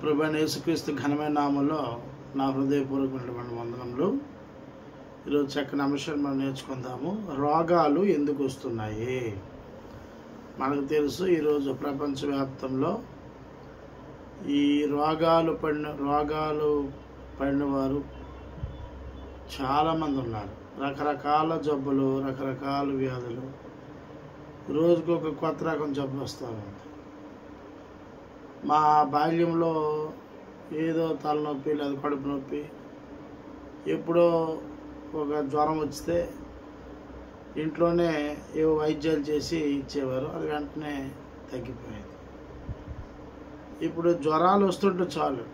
ప్రభువైన యేసుక్రీస్తు ఘనమైన నామములో నా హృదయపూర్వకమైనటువంటి వందనములు. ఈరోజు చక్కని అంశాన్ని మనం నేర్చుకుందాము. రోగాలు ఎందుకు వస్తున్నాయి? మనకు తెలుసు, ఈరోజు ప్రపంచవ్యాప్తంలో ఈ రోగాలు పడిన వారు చాలామంది ఉన్నారు. రకరకాల జబ్బులు, రకరకాల వ్యాధులు, రోజుకు ఒక కొత్త రకం జబ్బు వస్తూ ఉంది. మా బాల్యంలో ఏదో తలనొప్పి లేదా కడుపు నొప్పి, ఎప్పుడో ఒక జ్వరం వస్తే ఇంట్లోనే ఏవో వైద్యాలు చేసి ఇచ్చేవారు, అది వెంటనే తగ్గిపోయేది. ఇప్పుడు జ్వరాలు వస్తుంటే చాలు,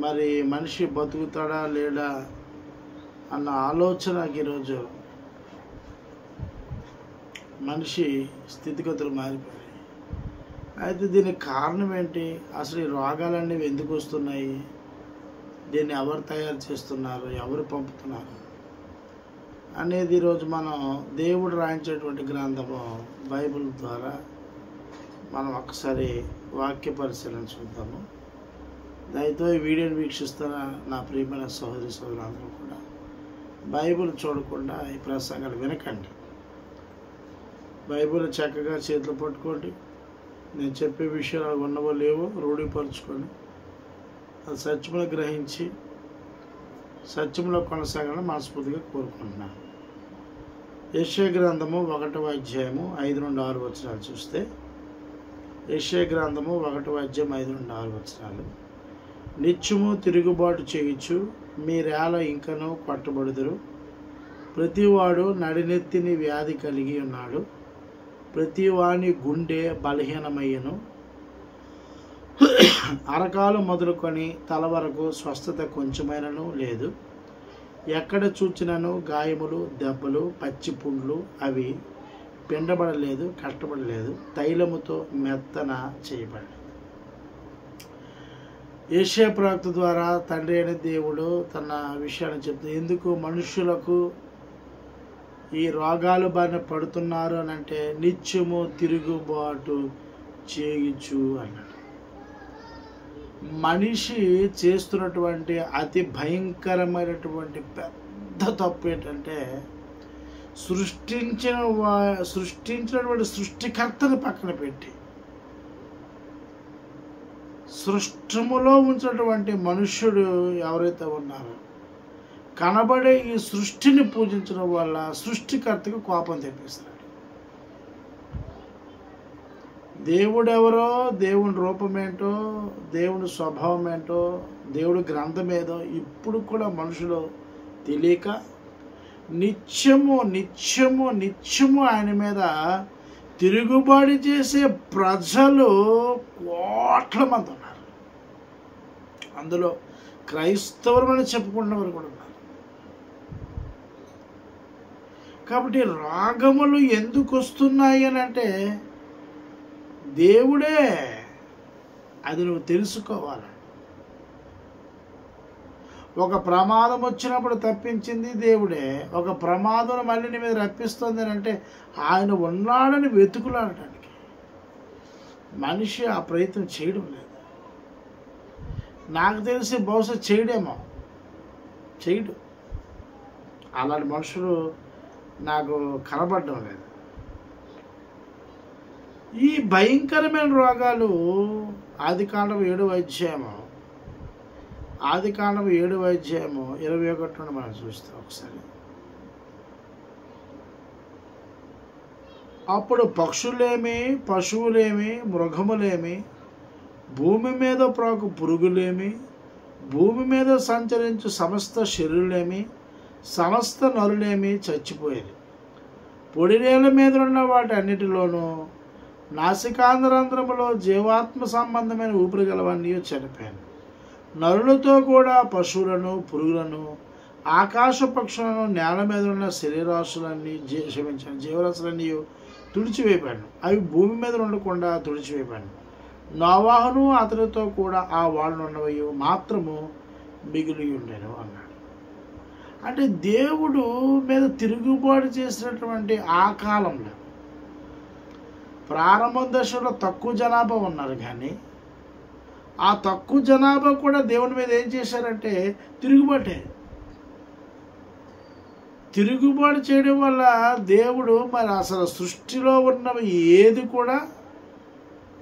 మరి మనిషి బతుకుతాడా లేడా అన్న ఆలోచనకి ఈరోజు మనిషి స్థితిగతులు మారిపోయాయి. అయితే దీనికి కారణం ఏంటి? అసలు ఈ రోగాలన్నీ ఎందుకు వస్తున్నాయి? దీన్ని ఎవరు తయారు చేస్తున్నారు, ఎవరు పంపుతున్నారు అనేది ఈరోజు మనం దేవుడు రాయించేటువంటి గ్రంథము బైబిల్ ద్వారా మనం ఒకసారి వాక్య పరిశీలన చూద్దాము. దయతో ఈ వీడియోని వీక్షిస్తున్న నా ప్రియమైన సహోదరి సోదరులందరూ కూడా బైబిల్ చూడకుండా ఈ ప్రసంగాలు వినకండి. బైబిల్ చక్కగా చేతిలో పట్టుకోండి. నేను చెప్పే విషయాలు ఉన్నవో లేవో రూఢీపరుచుకొని అది సత్యమును గ్రహించి సత్యంలో కొనసాగాలని మనస్ఫూర్తిగా కోరుకుంటున్నాను. యెషయా గ్రంథము 1వ అధ్యాయము 5-6 వచనాలు చూస్తే, యెషయా గ్రంథము 1వ అధ్యాయం 5-6 వచనాలు. నిత్యము తిరుగుబాటు చేయుచు మీరేళ ఇంకనూ కొట్టబడుదురు. ప్రతివాడు నడినెత్తిని వ్యాధి కలిగి ఉన్నాడు. ప్రతివాని గుండె బలహీనమయ్యను. అరకాలు మొదలుకొని తల వరకు స్వస్థత కొంచెమైనను లేదు. ఎక్కడ చూచినను గాయములు, దెబ్బలు, పచ్చి పుండ్లు, అవి పిండబడలేదు, కట్టబడలేదు, తైలముతో మెత్తన చేయబడలేదు. యెషయా ప్రవక్త ద్వారా తండ్రి అయిన దేవుడు తన విషయాన్ని చెప్తుంది. ఎందుకు మనుషులకు ఈ రోగాలు బారిన పడుతున్నారు అని అంటే, నిత్యము తిరుగుబాటు చేయుచు అన్నాడు. మనిషి చేస్తున్నటువంటి అతి భయంకరమైనటువంటి పెద్ద తప్పు ఏంటంటే, సృష్టించినటువంటి సృష్టికర్తని పక్కన పెట్టి సృష్టములో ఉంచినటువంటి మనుష్యుడు ఎవరైతే ఉన్నారో కనబడే ఈ సృష్టిని పూజించడం వల్ల సృష్టికర్తకు కోపం తెప్పిస్తాడు. దేవుడెవరో, దేవుని రూపమేంటో, దేవుని స్వభావం ఏంటో, దేవుడి గ్రంథం ఏదో ఇప్పుడు కూడా మనుషులు తెలియక నిత్యము నిత్యము నిత్యము ఆయన మీద తిరుగుబాటు చేసే ప్రజలు కోట్ల మంది ఉన్నారు. అందులో క్రైస్తవులని చెప్పుకున్నవారు కూడా ఉన్నారు. కాబట్టి రోగములు ఎందుకు వస్తున్నాయి అని అంటే దేవుడే, అది నువ్వు తెలుసుకోవాలి. ఒక ప్రమాదం వచ్చినప్పుడు తప్పించింది దేవుడే. ఒక ప్రమాదం మళ్ళీ నీ మీద రప్పిస్తుంది అని అంటే ఆయన ఉన్నాడని వెతుకులాడటానికి మనిషి ఆ ప్రయత్నం చేయడం లేదు. నాకు తెలిసి బహుశా చేయడేమో, చేయడు. అలాంటి మనుషులు నాకు కనబడడం లేదు. ఈ భయంకరమైన రోగాలు ఆదికాండం 7వ అధ్యాయము 21 నుండి మనం చూస్తాం ఒకసారి. అప్పుడు పక్షులేమి, పశువులేమి, మృగములేమి, భూమి మీద ప్రాకు పురుగులేమి, భూమి మీద సంచరించు సమస్త శరీరులేమి, సమస్త నరులేమి చచ్చిపోయేది. పొడిరేల మీద ఉన్న వాటి అన్నిటిలోనూ నాసికాంధ్రంధ్రములో జీవాత్మ సంబంధమైన ఊపిరి గలవన్నీ చనిపోయాను. నరులతో కూడా పశువులను, పురుగులను, ఆకాశ పక్షులను, నేల మీద ఉన్న శరీరాశులన్నీ జీవరాశులన్నీ తుడిచివేపాను. అవి భూమి మీద ఉండకుండా తుడిచివేపాను. నోవాహును అతనితో కూడా ఆ వాళ్ళు ఉన్నవి మాత్రము మిగిలి ఉండేను అన్నాడు. అంటే దేవుడు మీద తిరుగుబాటు చేసినటువంటి ఆ కాలంలో ప్రారంభ దశలో తక్కువ జనాభా ఉన్నారు, కానీ ఆ తక్కువ జనాభా కూడా దేవుని మీద ఏం చేశారంటే తిరుగుబాటు చేయడం వల్ల దేవుడు మరి అసలు సృష్టిలో ఉన్నవి ఏది కూడా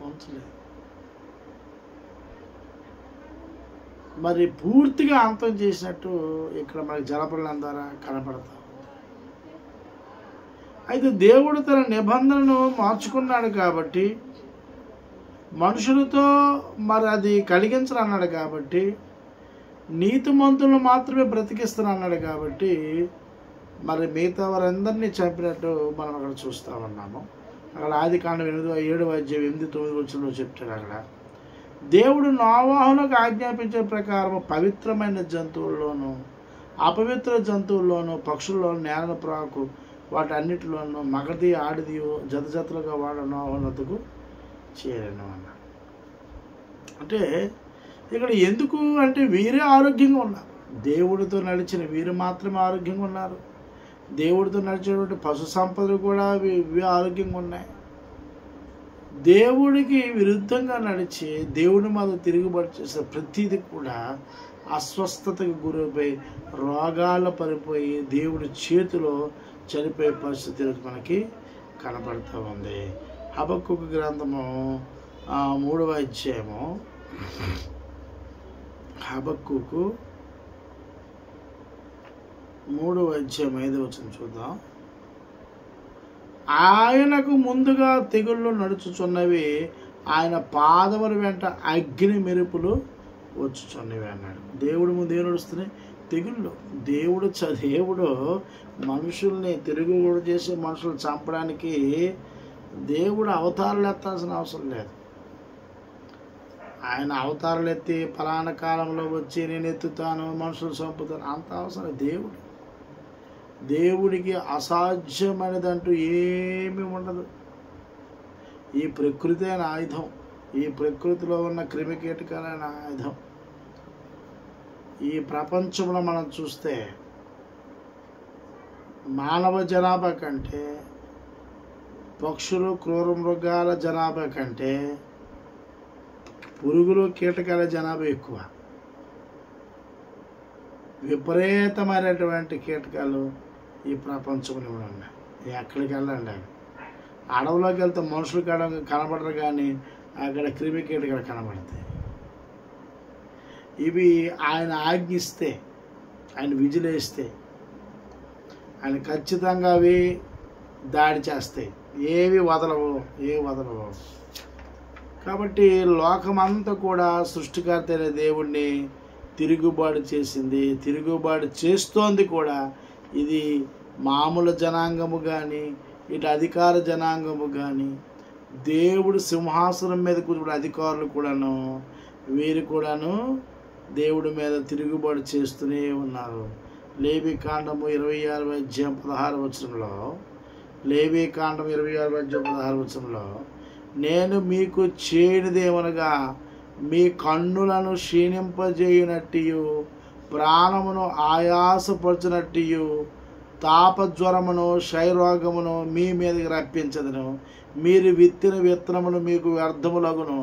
ఉంచలేదు, మరి పూర్తిగా అంతం చేసినట్టు ఇక్కడ మనకి జలప్రలయం ద్వారా కనపడతా. అయితే దేవుడు తన నిబంధనను మార్చుకున్నాడు కాబట్టి, మనుషులతో మరి అది కలిగించనన్నాడు కాబట్టి, నీతిమంతులను మాత్రమే బ్రతికిస్తానన్నాడు కాబట్టి, మరి మిగతా వారందరినీ చంపినట్టు మనం అక్కడ చూస్తూ ఉన్నాము. అక్కడ ఆదికాండం 7:8-9 చెప్తాడు. అక్కడ దేవుడు నోవాహులకు ఆజ్ఞాపించే ప్రకారం పవిత్రమైన జంతువుల్లోనూ అపవిత్ర జంతువుల్లోనూ పక్షుల్లోనూ నేలను ప్రాకు వాటన్నిటిలోనూ మగది ఆడిది జతలుగా వాడ నోవాహునకు చేరాను అన్నాడు. అంటే ఇక్కడ ఎందుకు అంటే వీరే ఆరోగ్యంగా ఉన్నారు, దేవుడితో నడిచిన వీరు మాత్రమే ఆరోగ్యంగా ఉన్నారు. దేవుడితో నడిచేటువంటి పశు సంపదలు కూడా ఇవి ఆరోగ్యంగా ఉన్నాయి. దేవుడికి విరుద్ధంగా నడిచి దేవుడి మీద తిరుగుబాటు చేసే ప్రతిదీ కూడా అస్వస్థతకు గురైపోయి రోగాల పడిపోయి దేవుడి చేతిలో చనిపోయే పరిస్థితి మనకి కనపడుతూ ఉంది. హబక్కూకు గ్రంథము 3వ అధ్యాయము, హబక్కూకు 3వ అధ్యాయం 5వ వచనం చూద్దాం. ఆయనకు ముందుగా తెగుళ్ళు నడుచుచున్నవి, ఆయన పాదముల వెంట అగ్ని మెరుపులు వచ్చుచున్నవి అన్నాడు. దేవుడు ముందు ఏం నడుస్తున్నాయి? తెగుళ్ళు. దేవుడు మనుషుల్ని తిరుగుబాటు చేసి మనుషులు చంపడానికి దేవుడు అవతారాలు ఎత్తాల్సిన అవసరం లేదు. ఆయన అవతారాలు ఎత్తి ఫలానా కాలంలో వచ్చి నేను ఎత్తుతాను మనుషులు చంపుతాను అంత అవసరం. దేవుడికి అసాధ్యమైనదంటూ ఏమీ ఉండదు. ఈ ప్రకృతి అయిన ఆయుధం, ఈ ప్రకృతిలో ఉన్న క్రిమికీటకాలైన ఆయుధం. ఈ ప్రపంచంలో మనం చూస్తే మానవ జనాభా కంటే పక్షులు క్రూర మృగాల జనాభా కంటే పురుగులు కీటకాల జనాభా ఎక్కువ. విపరీతమైనటువంటి కీటకాలు ఈ ప్రపంచంలో ఉన్నాయి. ఎక్కడికి వెళ్ళండి, అడవులోకి వెళ్తే మనుషులు కనబడరు కానీ అక్కడ క్రిమి కీటకాలు కనబడతాయి. ఇవి ఆయన ఆజ్ఞిస్తే, ఆయన విజిలేస్తే ఆయన ఖచ్చితంగా అవి దాడి చేస్తాయి. ఏవి వదలవు. కాబట్టి లోకమంతా కూడా సృష్టికర్త అయిన దేవుణ్ణి తిరుగుబాటు చేసింది, తిరుగుబాటు చేస్తోంది కూడా. ఇది మామూలు జనాంగము కానీ ఇటు అధికార జనాంగము కానీ దేవుడు సింహాసనం మీద కూర్చున్న అధికారులు కూడాను వీరు కూడాను దేవుడి మీద తిరుగుబాటు చేస్తూనే ఉన్నారు. లేవీకాండము 26:16 వచనంలో, లేవీకాండం 26:16 వచనంలో, నేను మీకు చేయనిదేమనగా మీ కన్నులను క్షీణింపజేయునట్టు ప్రాణమును ఆయాసపరచునట్టు తాపజ్వరమును క్షయరోగమును మీ మీదకి రప్పించదును. మీరు విత్తిన విత్తనమును మీకు వ్యర్థములగును,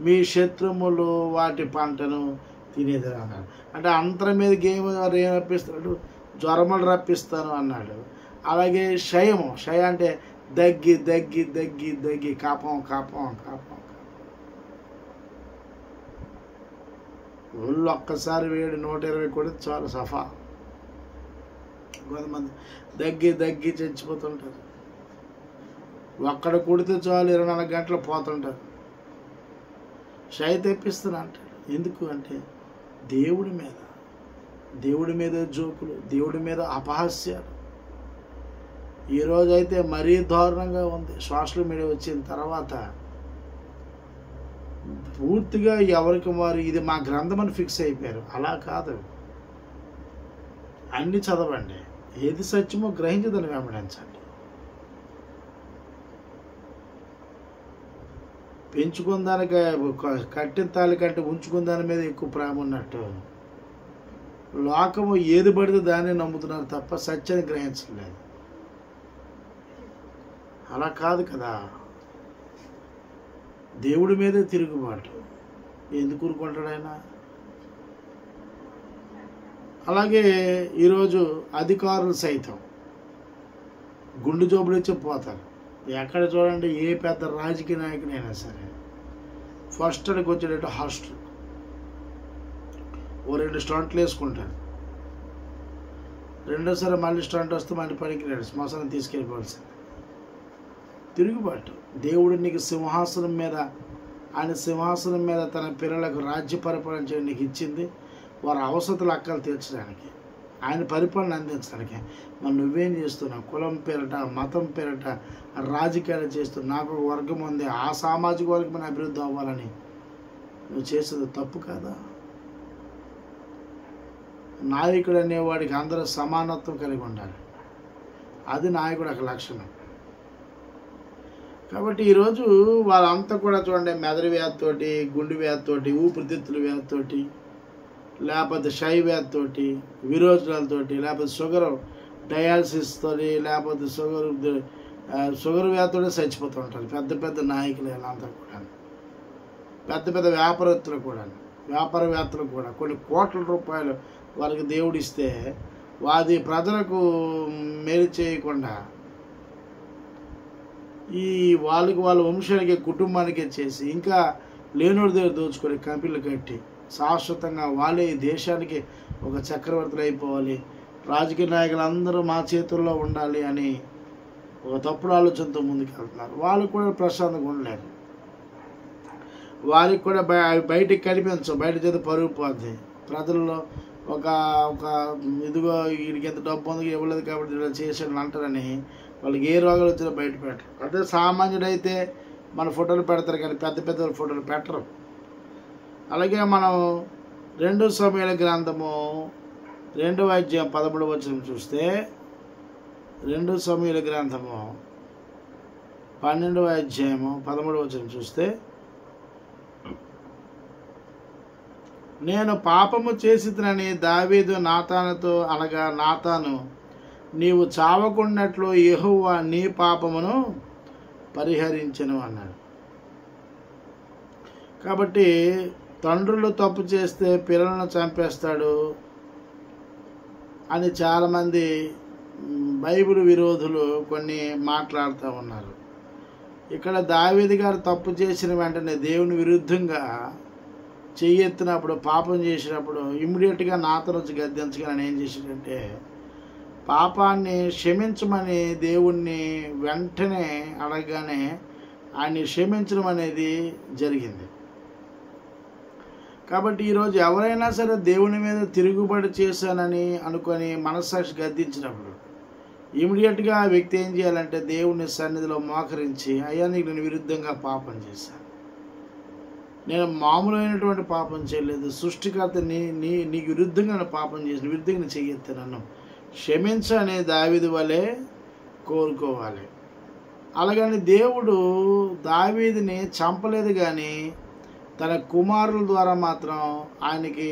మీ శత్రువులు వాటి పంటను తినేది అన్నాడు. అంటే అంతరం మీదకి ఏం రప్పిస్తున్నాడు? జ్వరములు రప్పిస్తాను అన్నాడు. అలాగే క్షయ అంటే దగ్గి కాపం ఒళ్ళు ఒక్కసారి వేడి 120 కొడితే చాలు సఫా. కొంతమంది దగ్గి చచ్చిపోతుంటారు. ఒక్కడ కొడితే చాలు 24 గంటలు పోతుంటారు. క్షయ తెప్పిస్తున్నా అంటాడు. ఎందుకు అంటే దేవుడి మీద జోకులు, దేవుడి మీద అపహాస్యాలు. ఈరోజైతే మరీ దారుణంగా ఉంది. సోషల్ మీడియా వచ్చిన తర్వాత పూర్తిగా ఎవరికి వారు ఇది మా గ్రంథం అని ఫిక్స్ అయిపోయారు. అలా కాదు, అన్నీ చదవండి, ఏది సత్యమో గ్రహించి దాన్ని వెంబడించండి. పెంచుకున్న దానికి కట్టిన తాళి కంటే ఉంచుకున్న దాని మీద ఎక్కువ ప్రేమ ఉన్నట్టు లోకము ఏది పడితే దాన్ని నమ్ముతున్నారు తప్ప సత్యాన్ని గ్రహించలేదు. అలా కాదు కదా. దేవుడి మీదే తిరుగుబాటు. ఎందుకు ఊరుకుంటాడు ఆయన? అలాగే ఈరోజు అధికారులు సైతం గుండు జోబులు ఇచ్చి పోతారు. ఎక్కడ చూడండి, ఏ పెద్ద రాజకీయ నాయకుడైనా సరే ఫస్ట్ అడిగి వచ్చేటట్టు హాస్టల్ ఓ 2 స్టంట్లు వేసుకుంటారు. రెండోసారి మళ్ళీ స్టంట్ వస్తే మళ్ళీ పనికిరాడు, శ్మశానం తీసుకెళ్ళిపోవాల్సింది. తిరుగుబాటు. దేవుడు నీకు సింహాసనం మీద, ఆయన సింహాసనం మీద తన పిల్లలకు రాజ్య పరిపాలన చేయడం నీకు ఇచ్చింది వారి అవసరతలు అక్కలు తీర్చడానికి, ఆయన పరిపాలన అందించడానికి. మరి నువ్వేం చేస్తున్నావు? కులం పేరట, మతం పేరట రాజకీయాలు చేస్తూ నాకు ఒక వర్గం ఉంది, ఆ సామాజిక వర్గం అభివృద్ధి అవ్వాలని నువ్వు చేసేది తప్పు కాదా? నాయకుడు అనేవాడికి అందరూ సమానత్వం కలిగి ఉండాలి. అది నాయకుడు ఒక లక్షణం. కాబట్టి ఈరోజు వాళ్ళంతా కూడా చూడండి, మెదడు వ్యాధితోటి, గుండె వ్యాధితోటి, ఊపిరితిత్తుల వ్యాధితోటి, లేకపోతే క్షయ వ్యాధితోటి, విరోచనాలతోటి, లేకపోతే షుగర్ డయాలసిస్ తోటి, లేకపోతే షుగర్ వ్యాధితోటి చచ్చిపోతూ ఉంటారు పెద్ద పెద్ద నాయకులు. వీళ్ళంతా కూడా పెద్ద పెద్ద వ్యాపారవేత్తలు కూడా కొన్ని కోట్ల రూపాయలు వాళ్ళకి దేవుడు ఇస్తే వాది ప్రజలకు మేలు చేయకుండా ఈ వాళ్ళ వంశానికి, కుటుంబానికే చేసి ఇంకా లేనోడి దగ్గర దోచుకొని కంపెనీలు కట్టి శాశ్వతంగా వాళ్ళే ఈ దేశానికి ఒక చక్రవర్తులు అయిపోవాలి, రాజకీయ నాయకులు అందరూ మా చేతుల్లో ఉండాలి అని ఒక తప్పుడు ఆలోచనతో ముందుకు వెళ్తున్నారు. వాళ్ళు కూడా ప్రశాంతంగా ఉండలేరు. వారికి కూడా బయటికి కనిపించవు, బయట చేత పరుగు పోద్ది ప్రజల్లో. ఒక ఇదిగో వీడికి ఎంత డబ్బు ఉంది ఇవ్వలేదు కాబట్టి ఇలా చేసాడు అంటారని వాళ్ళకి ఏ రోగాలు వచ్చినా బయట పెట్టరు. అదే సామాన్యుడైతే మన ఫోటోలు పెడతారు కానీ పెద్ద పెద్ద ఫోటోలు పెట్టరు. అలాగే మనం 2 సమూయేలు గ్రంథము 2వ అధ్యాయం 13వ వచనం చూస్తే, 2 సమూయేలు గ్రంథము 12వ అధ్యాయము 13వ వచనం చూస్తే, నేను పాపము చేసినని దావీదు నాతానుతో అనగా, నాతాను నీవు చావకున్నట్లు యెహోవా నీ పాపమును పరిహరించెను అన్నాడు. కాబట్టి తండ్రులు తప్పు చేస్తే పిల్లలను చంపేస్తాడు అని చాలామంది బైబిల్ విరోధులు కొన్ని మాట్లాడుతూ ఉన్నారు. ఇక్కడ దావీదు గారు తప్పు చేసిన వెంటనే దేవుని విరుద్ధంగా చెయ్యెత్తినప్పుడు, పాపం చేసినప్పుడు ఇమ్మీడియట్గా నాతను వచ్చి గద్దించగా ఆయన ఏం చేశాడంటే పాపాన్ని క్షమించమని దేవుణ్ణి వెంటనే అడగగానే ఆయన్ని క్షమించడం అనేది జరిగింది. కాబట్టి ఈరోజు ఎవరైనా సరే దేవుని మీద తిరుగుబడి చేశానని అనుకొని మనస్సాక్షి గద్దించినప్పుడు ఇమీడియట్గా ఆ వ్యక్తి ఏం చేయాలంటే దేవుని సన్నిధిలో మోకరించి, అయ్యా నీకు నేను విరుద్ధంగా పాపం చేశాను, నేను మామూలైనటువంటి పాపం చేయలేదు, సృష్టికర్త నీకు విరుద్ధంగా నేను పాపం చేసిన, విరుద్ధంగా నేను చెయ్యొద్దు, నన్ను క్షమించు అనే దావీదు వలె కోరుకోవాలి. అలాగని దేవుడు దావీదుని చంపలేదు కానీ తన కుమారుల ద్వారా మాత్రం ఆయనకి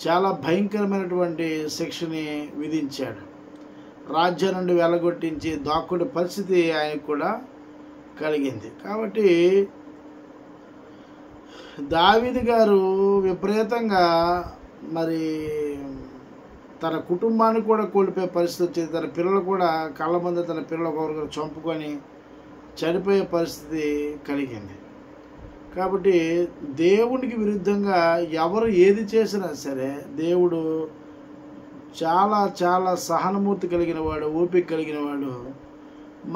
చాలా భయంకరమైనటువంటి శిక్షని విధించాడు. రాజ్యం నుండి వెలగొట్టించి దాక్కునే పరిస్థితి ఆయనకు కూడా కలిగింది. కాబట్టి దావీదు గారు విపరీతంగా మరి తన కుటుంబాన్ని కూడా కోల్పోయే పరిస్థితి వచ్చింది. తన పిల్లలు కూడా కళ్ళ ముందు తన పిల్లలు ఒకరు చంపుకొని చనిపోయే పరిస్థితి కలిగింది. కాబట్టి దేవునికి విరుద్ధంగా ఎవరు ఏది చేసినా సరే దేవుడు చాలా చాలా సహనమూర్తి కలిగిన వాడు, ఓపిక కలిగిన వాడు.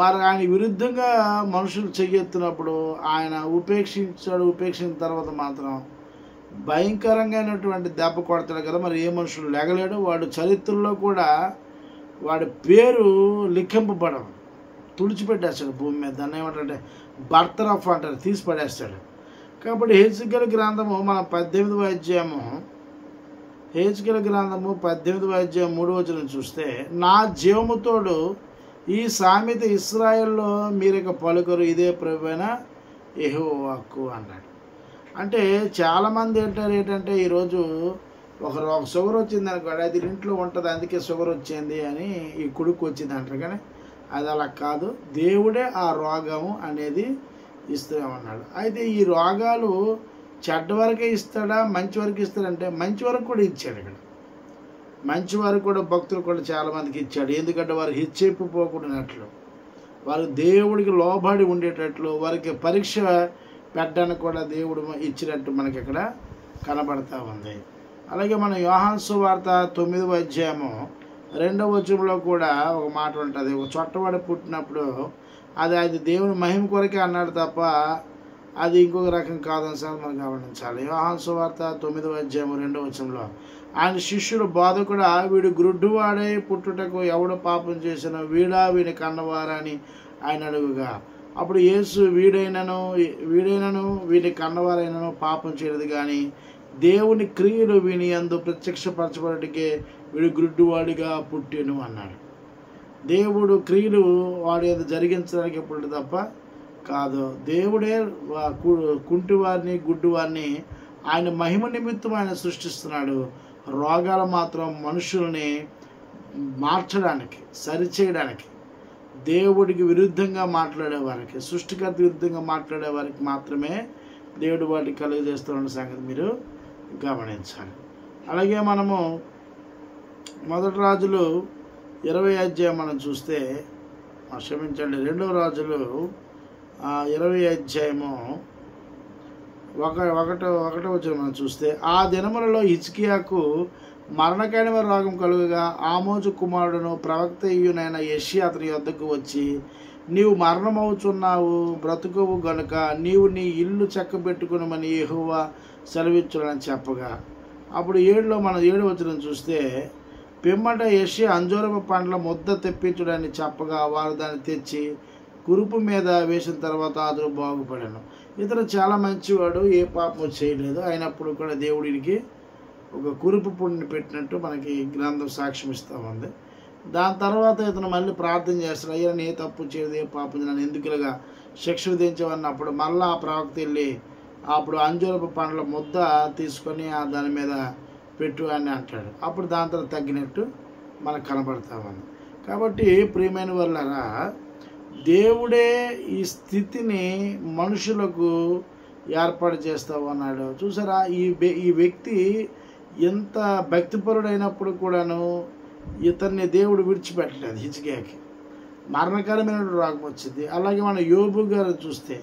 మరి ఆయన విరుద్ధంగా మనుషులు చెయ్యెత్తినప్పుడు ఆయన ఉపేక్షించిన తర్వాత మాత్రం భయంకరంగానటువంటి దెబ్బ కొడతాడు కదా. మరి ఏ మనుషులు లెగలేడు, వాడు చరిత్రలో కూడా వాడి పేరు లిఖింపబడదు, తుడిచిపెట్టేస్తాడు భూమి మీద. దాన్ని ఏమంటారంటే బర్తరఫ్ అంటారు, తీసి పడేస్తాడు. కాబట్టి హెజ్కేలు గ్రంథము మన 18వ అధ్యాయము, హెజ్కేలు గ్రంథము 18వ అధ్యాయం 3వ వచనం చూస్తే, నా జీవముతోడు ఈ సామెత ఇశ్రాయేల్లో మీరిక పలుకరు, ఇదే ప్రభువైన యెహోవాకు అన్నాడు. అంటే చాలామంది ఏంటంటే ఈరోజు ఒక షుగర్ వచ్చింది అనుకోండి, అది ఇంట్లో ఉంటుంది అందుకే షుగర్ వచ్చింది అని ఈ కొడుకు వచ్చింది అంటారు. కానీ అది అలా కాదు, దేవుడే ఆ రోగము అనేది ఇస్తామన్నాడు. అయితే ఈ రోగాలు చెడ్డ వరకే ఇస్తాడా, మంచి వరకు ఇస్తాడంటే మంచి వరకు కూడా ఇచ్చాడు. ఇక్కడ మంచి వరకు కూడా భక్తులు కూడా చాలామందికి ఇచ్చాడు. ఎందుకంటే వారు హెచ్చెప్పిపోకూడనట్లు, వారు దేవుడికి లోబడి ఉండేటట్లు, వారికి పరీక్ష పెట్టడానికి కూడా దేవుడు ఇచ్చినట్టు మనకి ఇక్కడ కనబడతా ఉంది. అలాగే మన యోహాను సువార్త 9వ అధ్యాయము 2వ వచనంలో కూడా ఒక మాట ఉంటుంది. ఒక చొట్టవాడు పుట్టినప్పుడు అది దేవుని మహిమ కొరకే అన్నాడు తప్ప అది ఇంకొక రకం కాదని సార్ మనం గమనించాలి. యోహాను సువార్త 9వ అధ్యాయము 2వ వచనంలో ఆయన శిష్యుడు బోధకుడా, వీడు గుడ్డివాడై పుట్టుటకు ఎవడు పాపం చేసినా వీడా వీని కన్నవారా అని ఆయన అడుగుగా, అప్పుడు యేసు వీడైనను వీని కన్నవారైనను పాపం చేయలేదు, కానీ దేవుని క్రియలు వీని యందు ప్రత్యక్షపరచబడికే వీడు గుడ్డివాడిగా పుట్టెను అన్నాడు. దేవుడు క్రియలు వాడి యందు జరిగించడానికి ఎప్పుడు తప్ప కాదు. దేవుడే కుంటివారిని గుడ్డివారిని ఆయన మహిమ నిమిత్తం ఆయన సృష్టిస్తున్నాడు. రోగాలు మాత్రం మనుషుల్ని మార్చడానికి, సరిచేయడానికి, దేవుడికి విరుద్ధంగా మాట్లాడేవారికి, సృష్టికర్త విరుద్ధంగా మాట్లాడేవారికి మాత్రమే దేవుడు వాటికి కలుగజేస్తున్న సంగతి మీరు గమనించాలి. అలాగే మనము మొదటి రాజులు 20వ అధ్యాయం మనం చూస్తే, క్షమించండి 2వ రాజులు 20వ అధ్యాయము 1వ వచనం మనం చూస్తే, ఆ దినములలో హిజ్కియాకు మరణకరమైన రోగం కలుగగా ఆమోజు కుమారుడును ప్రవక్త అయ్యునైన యెషయా అతని యొద్దకు వచ్చి, నీవు మరణమవుచున్నావు, బ్రతుకువు గనుక నీవు నీ ఇల్లు చక్కబెట్టుకునమని యెహోవా సెలవిచ్చునని చెప్పగా, అప్పుడు 7వ వచనం చూస్తే, పిమ్మట యెషయా అంజూరపు పండ్ల ముద్ద తెప్పించుడని చెప్పగా వారు దాన్ని తెచ్చి కురుపు మీద వేసిన తర్వాత అతను బాగుపడాను. ఇతను చాలా మంచివాడు, ఏ పాపము చేయలేదు, అయినప్పుడు కూడా దేవుడికి ఒక కురుపు పుండిని పెట్టినట్టు మనకి గ్రంథం సాక్ష్యం ఇస్తూ ఉంది. దాని తర్వాత ఇతను మళ్ళీ ప్రార్థన చేస్తాడు, అయ్యా నేను తప్పు చేయదు, ఏ పాపం నన్ను ఎందుకు ఇలాగా శిక్ష విధించమన్నప్పుడు మళ్ళీ ఆ ప్రవక్త వెళ్ళి అప్పుడు అంజూరపు పండ్ల ముద్ద తీసుకొని దాని మీద పెట్టు అని అంటాడు. అప్పుడు దాని తర్వాత తగ్గినట్టు మనకు కనబడతా ఉంది. కాబట్టి ప్రియమైన వాళ్ళరా, దేవుడే ఈ స్థితిని మనుషులకు ఏర్పాటు చేస్తూ ఉన్నాడు. చూసారా, ఈ వ్యక్తి ఎంత భక్తిపరుడైనప్పుడు కూడాను ఇతన్ని దేవుడు విడిచిపెట్టలేదు. హిజ్కియాకి మరణకరమైన రోగం వచ్చింది. అలాగే మన యోబు గారు చూస్తే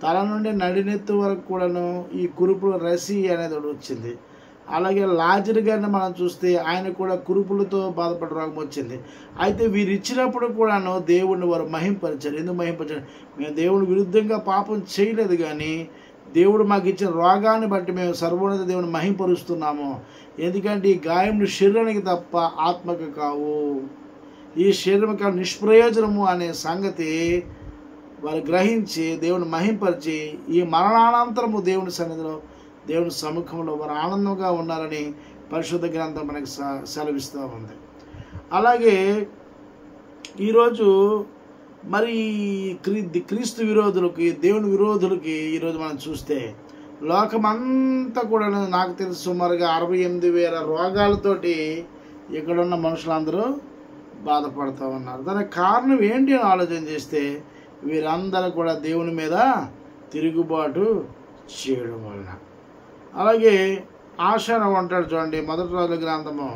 తల నుండి నడినెత్తు వరకు కూడాను ఈ కురుపుల రసి అనేది ఒకటి వచ్చింది. అలాగే లాజరు గారిని మనం చూస్తే ఆయన కూడా కురుపులతో బాధపడే రోగం వచ్చింది. అయితే వీరు ఇచ్చినప్పుడు కూడాను దేవుడిని వారు మహింపరిచారు. ఎందుకు మహింపరిచారు? మేము దేవుని విరుద్ధంగా పాపం చేయలేదు, కానీ దేవుడు మాకు ఇచ్చిన రోగాన్ని బట్టి మేము సర్వోన్నత దేవుని మహింపరుస్తున్నాము. ఎందుకంటే ఈ గాయములు శరీరానికి తప్ప ఆత్మకు కావు, ఈ శరీరం నిష్ప్రయోజనము అనే సంగతి వారు గ్రహించి దేవుని మహింపరిచి ఈ మరణానంతరము దేవుని సన్నిధిలో దేవుని సముఖంలో వారు ఆనందంగా ఉన్నారని పరిశుద్ధ గ్రంథం మనకు సెలవిస్తూ ఉంది. అలాగే ఈరోజు మరి క్రీస్తు విరోధులకి, దేవుని విరోధులకి ఈరోజు మనం చూస్తే లోకమంతా కూడా నాకు తెలిసి సుమారుగా 68,000 రోగాలతోటి ఇక్కడున్న మనుషులందరూ బాధపడుతూ ఉన్నారు. దానికి కారణం ఏంటి అని ఆలోచన చేస్తే వీరందరూ కూడా దేవుని మీద తిరుగుబాటు చేయడం వలన. అలాగే ఆషారం అంటాడు చూడండి, మొదటి రాజుల గ్రంథము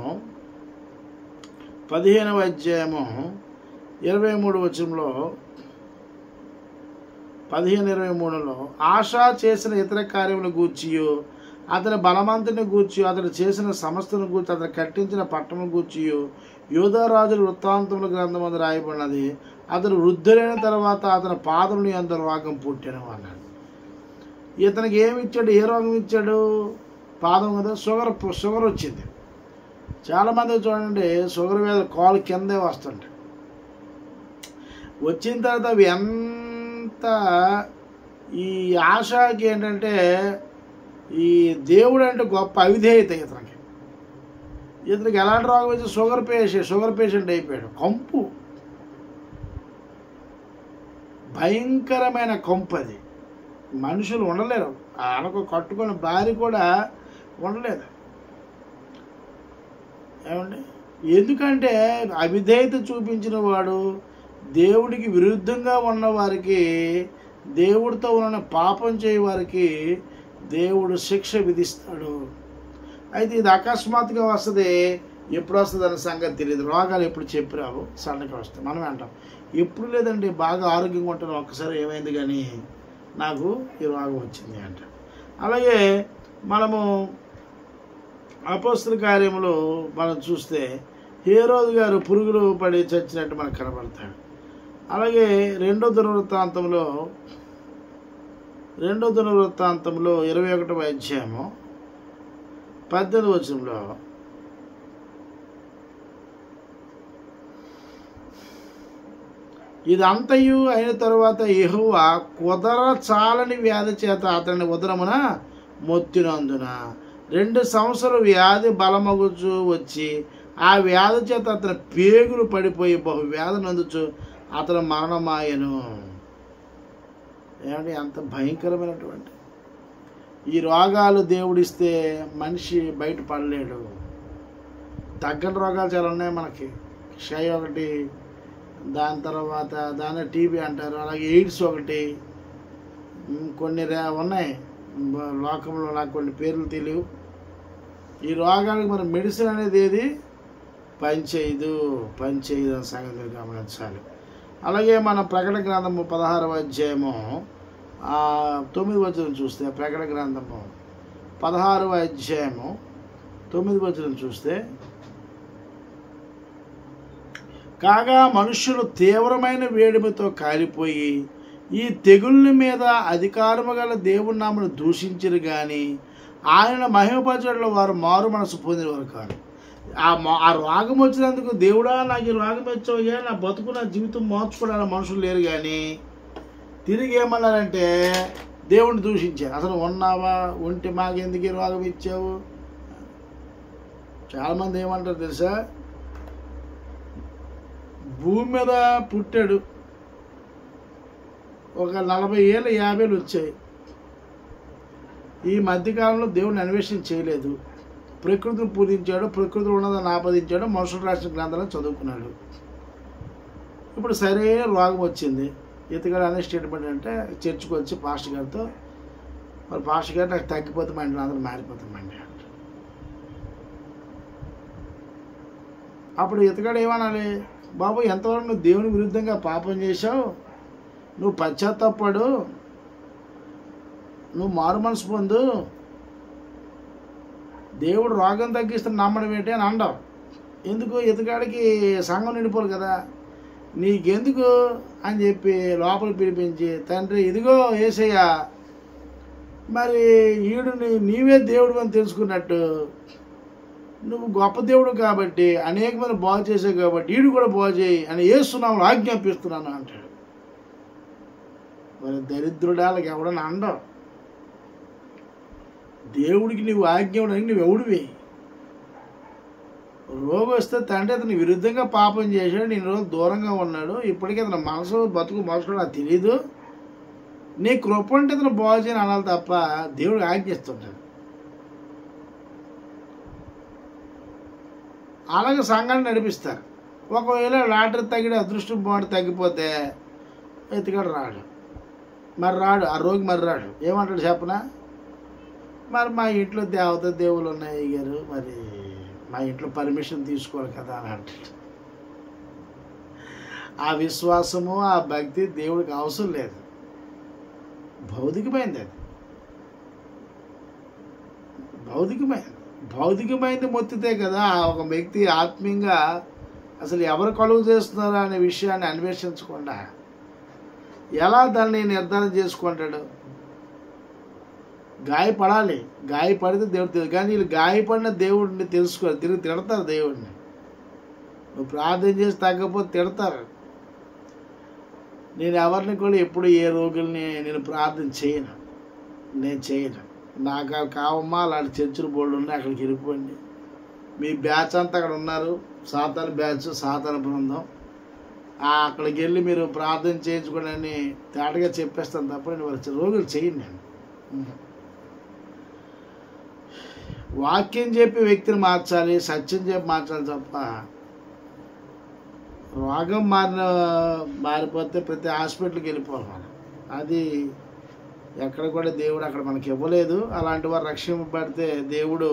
15వ అధ్యాయము 23వ వచనంలో 15:23లో ఆషా చేసిన ఇతర కార్యముల గూర్చియు అతని బలవంతుని గూర్చియు అతడు చేసిన సమస్తను గూర్చి అతను కట్టించిన పట్టణం గూర్చియు యూదా రాజుల వృత్తాంతముల గ్రంథం అందు రాయబడినది. అతను వృద్ధులైన తర్వాత అతని పాదముల యందు రోగం పుట్టెను అన్నాడు. ఇతనికి ఏమి ఇచ్చాడు? ఏ రోగం ఇచ్చాడు? పాదం కదా, షుగర్ వచ్చింది. చాలామంది చూడండి షుగర్ మీద కాలు కిందే వస్తుంటాయి. వచ్చిన తర్వాత అవి ఎంత ఈ ఆశకి ఏంటంటే ఈ దేవుడు అంటే గొప్ప అవిధేయత. ఇతనికి ఎలాంటి రోగం వచ్చి షుగర్ పేషెంట్ అయిపోయాడు. కంపు, భయంకరమైన కంపు. అది మనుషులు ఉండలేరు. ఆయనకు కట్టుకున్న భార్య కూడా ఉండలేదు. ఏమండి? ఎందుకంటే అవిధేయత చూపించిన వాడు దేవుడికి విరుద్ధంగా ఉన్న వారికి, దేవుడితో ఉన్న పాపం చేయ వారికి దేవుడు శిక్ష విధిస్తాడు. అయితే ఇది అకస్మాత్తుగా వస్తుంది. ఎప్పుడు వస్తుంది అనే సంగతి తెలియదు. రోగాలు ఎప్పుడు చెప్పిరావు, సడన్గా వస్తాయి. మనం అంటాం ఎప్పుడు లేదండి, బాగా ఆరోగ్యంగా ఉంటాను, ఒక్కసారి ఏమైంది కానీ నాకు ఈ రోగం వచ్చింది అంట. అలాగే మనము అపోస్తల కార్యములో మనం చూస్తే హేరోదు గారు పురుగులు పడి చచ్చినట్టు మనకు కనబడతాడు. అలాగే రెండో దినవృత్తాంతంలో 21వ అధ్యాయము 18వ వచనంలో ఇదంతయు అయిన తరువాత యెహోవా కుదర చాలని వ్యాధి చేత అతని ఉదరమున మొత్తినందున 2 సంవత్సరాలు వ్యాధి బలమగుచు వచ్చి ఆ వ్యాధి చేత అతని పేగులు పడిపోయి బహు వ్యాధి నందుచు అతను మరణమాయను. ఏమంటే అంత భయంకరమైనటువంటి ఈ రోగాలు దేవుడిస్తే మనిషి బయటపడలేడు. తగ్గని రోగాలు చాలా ఉన్నాయి మనకి. క్షయ ఒకటి, దాని తర్వాత దాన్ని టీబీ అంటారు, అలాగే ఎయిడ్స్ ఒకటి, కొన్ని ఉన్నాయి లోకంలో, నాకు కొన్ని పేర్లు తెలియవు. ఈ రోగాలకు మరి మెడిసిన్ అనేది ఏది పనిచేయదు అని సంగతి గమనించాలి. అలాగే మనం ప్రకటన గ్రంథము 16వ అధ్యాయము 9వ వచనం చూస్తే, ప్రకటన గ్రంథము 16వ అధ్యాయము 9వ వచనం చూస్తే, కాగా మనుష్యులు తీవ్రమైన వేడిమితో కాలిపోయి ఈ తెగుళ్ళ మీద అధికారము గల దేవుని నామను దూషించరు కానీ ఆయన మహిమపరచడంలో వారు మారు మనసు పొందినవారు కాదు. ఆ రోగం వచ్చినందుకు దేవుడా నాకు ఈ రోగం వచ్చావయ్యా, నా బతుకు నా జీవితం మార్చుకోవడానికి మనుషులు లేరు. కానీ తిరిగి ఏమన్నారంటే దేవుణ్ణి దూషించారు. అసలు ఉన్నావా, ఉంటే మాకెందుకు ఈ రోగం ఇచ్చావు. చాలామంది ఏమంటారు తెలుసా, భూమి మీద పుట్టాడు, ఒక 40 ఏళ్ళు 50 ఏళ్ళు వచ్చాయి, ఈ మధ్యకాలంలో దేవుడిని అన్వేషణ చేయలేదు, ప్రకృతిని పూజించాడు, ప్రకృతిలో ఉన్నదాన్ని ఆపాదించాడు, మనుషులు రాసిన గ్రంథాలను చదువుకున్నాడు. ఇప్పుడు సరైన రోగం వచ్చింది. ఇతగాడు అనే స్టేట్మెంట్ అంటే చర్చికి వచ్చి పాస్టర్ గారితో, మరి పాస్టర్ గారు నాకు తగ్గిపోతామండి, అందరూ మారిపోతామండి అంట. అప్పుడు ఇతగాడు ఏమనాలి, బాబు ఎంతవరకు నువ్వు దేవుని విరుద్ధంగా పాపం చేశావు, నువ్వు పశ్చాత్తాపడు, నువ్వు మారు మనసు పొందు, దేవుడు రోగం తగ్గిస్తున్న నమ్మడం ఏంటి అని అండవు. ఎందుకు, ఇతగాడికి సంఘం నిండిపోరు కదా, నీకెందుకు అని చెప్పి లోపలికి పిలిపించి, తండ్రి ఇదిగో యేసయ్య, మరి ఈడుని నీవే దేవుడు అని తెలుసుకున్నట్టు, నువ్వు గొప్ప దేవుడు కాబట్టి అనేక మంది బాగు చేసావు కాబట్టి ఈడు కూడా బాగు చేయి అని యేసునామములో ఆజ్ఞాపిస్తున్నాను అంటాడు. మరి దరిద్రుడాలకి ఎవడని అండవు. దేవుడికి నువ్వు ఆజ్ఞ ఇవ్వడానికి నువ్వు ఎవడివి. రోగం వస్తే తండ్రి అతని విరుద్ధంగా పాపం చేశాడు, నేను రోజు దూరంగా ఉన్నాడు, ఇప్పటికీ అతని మనసు బతుకు మనుషుడు నాకు తెలీదు, నీ కృప అంటే అతను బాగు చేయని అనాలి తప్ప దేవుడు ఆజ్ఞిస్తుంటాడు. అలాగే సంఘాన్ని నడిపిస్తారు. ఒకవేళ లాటరీ తగ్గిన అదృష్టం బాగుండి తగ్గిపోతే ఎత్తుగాడు రాడు, ఆ రోగి మరి రాడు. ఏమంటాడు చెప్పనా, మరి మా ఇంట్లో దేవత దేవుళ్ళు ఉన్నాయి గారు, మరి మా ఇంట్లో పర్మిషన్ తీసుకోవాలి కదా అని అంటాడు. ఆ విశ్వాసము ఆ భక్తి దేవుడికి అవసరం లేదు, భౌతికమైంది. అది భౌతికమైంది మొత్తితే కదా ఒక వ్యక్తి ఆత్మీయంగా అసలు ఎవరు కలుగు చేస్తున్నారో అనే విషయాన్ని అన్వేషించకుండా ఎలా దాన్ని నిర్ధారణ చేసుకుంటాడు. గాయపడితే దేవుడు తెలుసు, కానీ వీళ్ళు గాయపడిన దేవుడిని తెలుసుకోరు, తిరిగి తిడతారు దేవుడిని. నువ్వు ప్రార్థన చేసి తగ్గకపోతే తిడతారు. నేను ఎవరిని కూడా ఎప్పుడు ఏ రోగుల్ని నేను ప్రార్థన చేయను, నాకు కావమ్మా అలాంటి చర్చిలు బోర్డు ఉన్నాయి, అక్కడికి వెళ్ళిపోండి, మీ బ్యాచ్ అంతా అక్కడ ఉన్నారు, సాతాను బ్యాచ్, సాతాను బృందం, అక్కడికి వెళ్ళి మీరు ప్రార్థన చేయించుకోండి అని తేటగా చెప్పేస్తాను తప్ప నేను వారి రోగులు చేయను. నేను వాక్యం చెప్పి వ్యక్తిని మార్చాలి, సత్యం చెప్పి మార్చాలి తప్ప రోగం మారిపోతే ప్రతి హాస్పిటల్కి వెళ్ళిపోవాలి మనం. అది ఎక్కడ కూడా దేవుడు అక్కడ మనకి ఇవ్వలేదు. అలాంటి వారు రక్షింపబడితే దేవుడు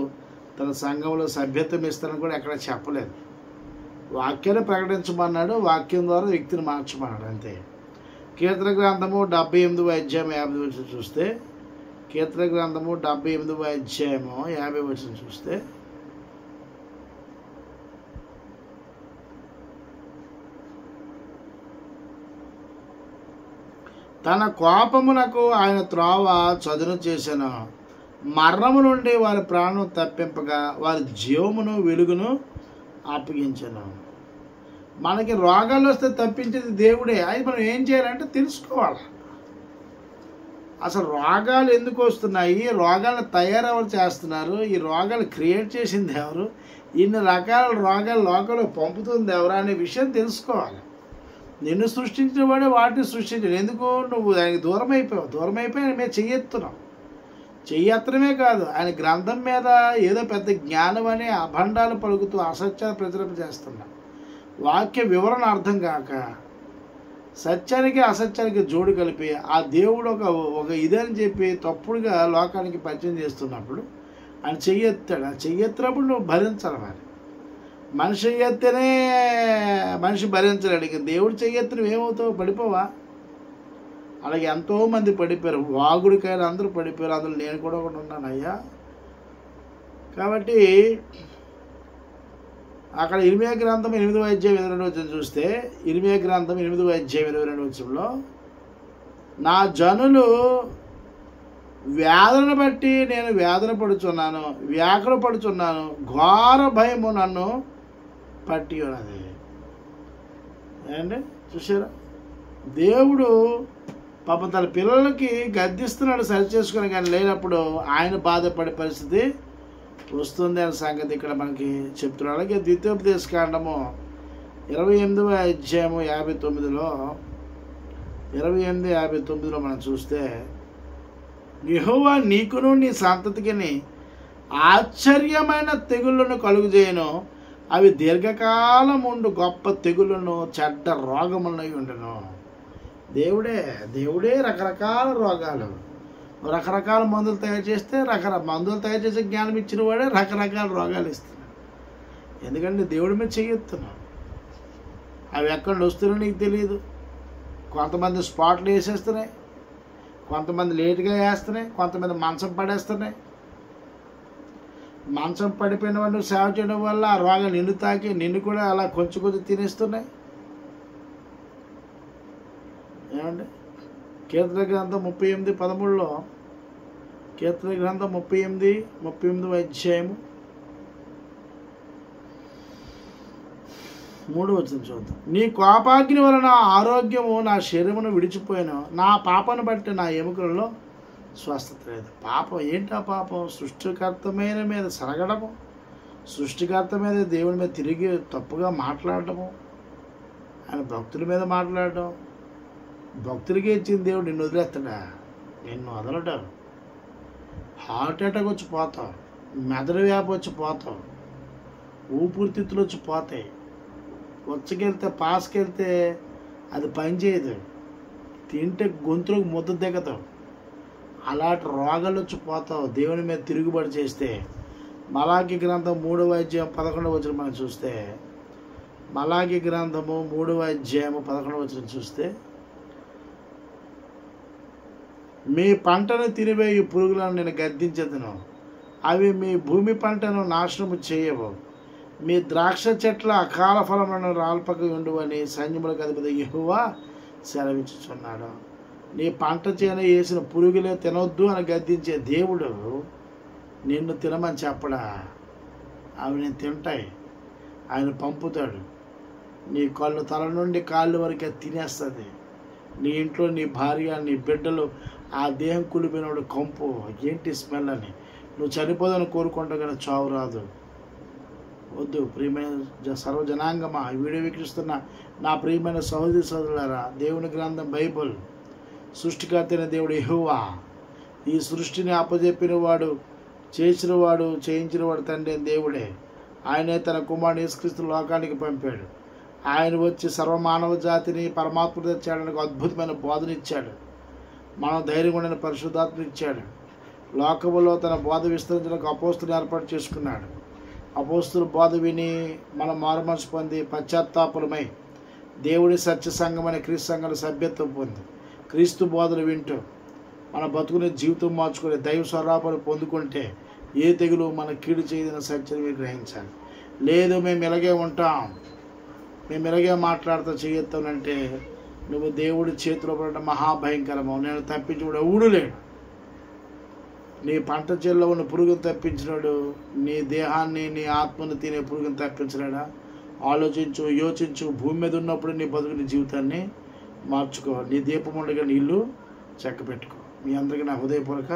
తన సంఘంలో సభ్యత్వం ఇస్తానని కూడా ఎక్కడ చెప్పలేదు. వాక్యాన్ని ప్రకటించమన్నాడు, వాక్యం ద్వారా వ్యక్తిని మార్చమన్నాడు అంతే. కీర్తన గ్రంథము 78వ అధ్యాయం 50 వచనం చూస్తే, కీర్తన గ్రంథము 78వ అధ్యాయము 50 వచనం చూస్తే, తన కోపమునకు ఆయన త్రోవ చదును చేసెను, మరణము నుండి వారి ప్రాణం తప్పింపగా వారి జీవమును వెలుగును అప్పగించను. మనకి రోగాలు వస్తే తప్పించేది దేవుడే. అది మనం ఏం చేయాలంటే తెలుసుకోవాలి. అసలు రోగాలు ఎందుకు వస్తున్నాయి, రోగాలను తయారెవరు చేస్తున్నారు, ఈ రోగాలు క్రియేట్ చేసింది ఎవరు, ఇన్ని రకాల రోగాలు లోకంలో పంపుతుంది ఎవరు అనే విషయం తెలుసుకోవాలి. నిన్ను సృష్టించిన వాడే వాటిని సృష్టించాడు. ఎందుకు నువ్వు ఆయనకి దూరం అయిపోయి ఆయన మీద చెయ్యెత్తున్నావు. చెయ్యెత్తడమే కాదు, ఆయన గ్రంథం మీద ఏదో పెద్ద జ్ఞానం అనే అభండాలు పలుకుతూ అసత్యాలు ప్రచురణ చేస్తున్నా. వాక్య వివరణ అర్థం కాక సత్యానికి అసత్యానికి జోడు కలిపి ఆ దేవుడు ఒక ఇదని చెప్పి తప్పుడుగా లోకానికి పరిచయం చేస్తున్నప్పుడు ఆయన చెయ్యెత్తాడు. ఆ చెయ్యెత్తినప్పుడు నువ్వు భరించాలి. మరి మనిషి ఎత్తేనే మనిషి భరించలేడు, ఇక దేవుడు చెయ్యెత్తిన ఏమవుతావు, పడిపోవా? అలాగే ఎంతోమంది పడిపోయారు, వాగుడికాయలు అందరూ పడిపోయారు, అందులో నేను కూడా ఒకటి ఉన్నాను అయ్యా. కాబట్టి అక్కడ ఇర్మియా గ్రంథం 8వ అధ్యాయం 22వ వచనం చూస్తే, ఇర్మియా గ్రంథం 8వ అధ్యాయం 22వ వచనంలో, నా జనులు వ్యాధులను బట్టి నేను వ్యాధులు పడుచున్నాను, వ్యాకులు పడుచున్నాను, ఘోర భయము నన్ను పట్టి ఉన్నది. ఏంటంటే చూసారా, దేవుడు పాపం తన పిల్లలకి గద్దిస్తున్నాడు సరిచేసుకుని, కానీ లేనప్పుడు ఆయన బాధపడే పరిస్థితి వస్తుంది అనే సంగతి ఇక్కడ మనకి చెప్తున్నాడు. అలాగే ద్వితీయోపదేశ కాండము 28వ అధ్యాయము 59లో 28:59 మనం చూస్తే, యెహోవా నీకును నీ సంతతికిని ఆశ్చర్యమైన తెగుళ్ళను కలుగుజేయను, అవి దీర్ఘకాలం ఉండు గొప్ప తెగుళ్ళను చెడ్డ రోగములై ఉండను. దేవుడే రకరకాల రోగాలు, రకరకాల మందులు తయారు చేస్తే మందులు తయారు చేసే జ్ఞానం ఇచ్చిన వాడే రకరకాల రోగాలు ఇస్తున్నాడు. ఎందుకంటే దేవుడి మీద చెయ్యెత్తున్నావు. అవి ఎక్కడ వస్తున్నాయో నీకు తెలియదు. కొంతమంది స్పాట్లు వేసేస్తున్నాయి, కొంతమంది లేటుగా వేస్తున్నాయి, కొంతమంది మంచం పడేస్తున్నాయి. మంచం పడిపోయిన వాళ్ళు సేవ చేయడం వల్ల ఆ రోగాలు నిన్ను తాకి నిన్ను కూడా అలా కొంచెం తినేస్తున్నాయి. ఏమండి, కీర్తన గ్రంథం 38:13లో, కీర్తన గ్రంథం 38:38వ అధ్యాయము 3వ వచనం చూద్దాం. నీ కోపాగ్ని వలన ఆరోగ్యము నా శరీరమును విడిచిపోయాను, నా పాపను బట్టి నా ఎముకలలో స్వస్థత లేదు. పాపం ఏంటి? ఆ పాపం సృష్టికర్తమైన మీద సరగడము, సృష్టికర్త మీద దేవుని మీద తిరిగి తప్పుగా మాట్లాడటము, ఆయన భక్తుల మీద మాట్లాడటం. భక్తులకే ఇచ్చిన దేవుడు నిన్ను వదిలేస్తాడా? నిన్ను వదలడం. హార్ట్ అటాక్ వచ్చి పోతావు, మెదడు వ్యాపి వచ్చి పోతావు, ఊపిరితిత్తులు వచ్చి పోతాయి, వచ్చకెళ్తే పాసుకెళ్తే అది పనిచేయదు, తింటే గొంతులకు ముద్ద దిగతావు, అలాంటి రోగాలు వచ్చి పోతావు దేవుని మీద తిరుగుబడి చేస్తే. మలాకి గ్రంథం 3వ అధ్యాయం 11వ వచనం మనం చూస్తే, మలాకి గ్రంథము 3వ అధ్యాయము 11వ వచనం చూస్తే, మీ పంటను తినివేయి పురుగులను నేను గద్దించదును, అవి మీ భూమి పంటను నాశనము చేయవు, మీ ద్రాక్ష చెట్ల అకాల ఫలములను రాల్పక ఉండువని సైన్యములకు అధిపతి యెహోవా సెలవిచ్చుచున్నాడు. నీ పంట చేను వేసిన పురుగులే తినొద్దు అని గద్దించే దేవుడు నిన్ను తినమని చెప్పడా? అవి నేను తింటాయి, ఆయన పంపుతాడు. నీ కళ్ళు తల నుండి కాళ్ళు వరకే తినేస్తుంది. నీ ఇంట్లో నీ భార్య నీ బిడ్డలు ఆ దేహం కులిపోయినప్పుడు కంపు ఏంటి స్మెల్ అని నువ్వు చనిపోదని కోరుకుంటావు, కానీ చావు రాదు. వద్దు. ప్రియమైన సర్వజనాంగమా, ఈ వీడియో వీక్షిస్తున్న నా ప్రియమైన సహోదరి సోదరులారా, దేవుని గ్రంథం బైబుల్ సృష్టికర్త అయిన దేవుడు యెహోవా, ఈ సృష్టిని అప్పజెప్పిన వాడు, చేసిన వాడు, చేయించిన వాడు తండ్రి దేవుడే. ఆయనే తన కుమారుడు యేసుక్రీస్తు లోకానికి పంపాడు. ఆయన వచ్చి సర్వమానవ జాతిని పరమాత్మ చేయడానికి అద్భుతమైన బోధన ఇచ్చాడు. మనం ధైర్యం ఉండిన పరిశుద్ధాత్మ ఇచ్చాడు. లోకములో తన బోధ విస్తరించడానికి అపోస్తులు ఏర్పాటు చేసుకున్నాడు. అపోస్తుల బోధ విని మనం మారుమనసు పొంది పశ్చాత్తాపలమై దేవుడి సత్య సంఘం అనే క్రీస్తు సంఘాల సభ్యత్వం పొంది క్రీస్తు బోధలు వింటూ మన బతుకుని జీవితం మార్చుకుని దైవ స్వరూపాన్ని పొందుకుంటే ఏ తెగులు మన కీడు చేయదన్న సత్యాన్ని మీరు గ్రహించాలి. లేదు మేము ఇలాగే ఉంటాం, మేము ఇలాగే మాట్లాడుతూ చేయొత్తానంటే నువ్వు దేవుడి చేతిలో పడిన మహాభయంకరము. నేను తప్పించుడు ఎవడు లేడు. నీ పంట చేల్లో ఉన్న పురుగును తప్పించినాడు, నీ దేహాన్ని నీ ఆత్మను తినే పురుగును తప్పించలేడా? ఆలోచించు, యోచించు. భూమి మీద ఉన్నప్పుడు నీ బతుకుని జీవితాన్ని మార్చుకో. నీ దీపం ఉండగా నీళ్ళు చక్కబెట్టుకో. మీ అందరికీ నా హృదయపూర్వక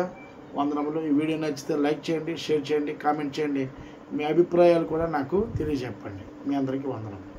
వందనములు. ఈ వీడియో నచ్చితే లైక్ చేయండి, షేర్ చేయండి, కామెంట్ చేయండి. మీ అభిప్రాయాలు కూడా నాకు తెలియజెప్పండి. మీ అందరికీ వందనములు.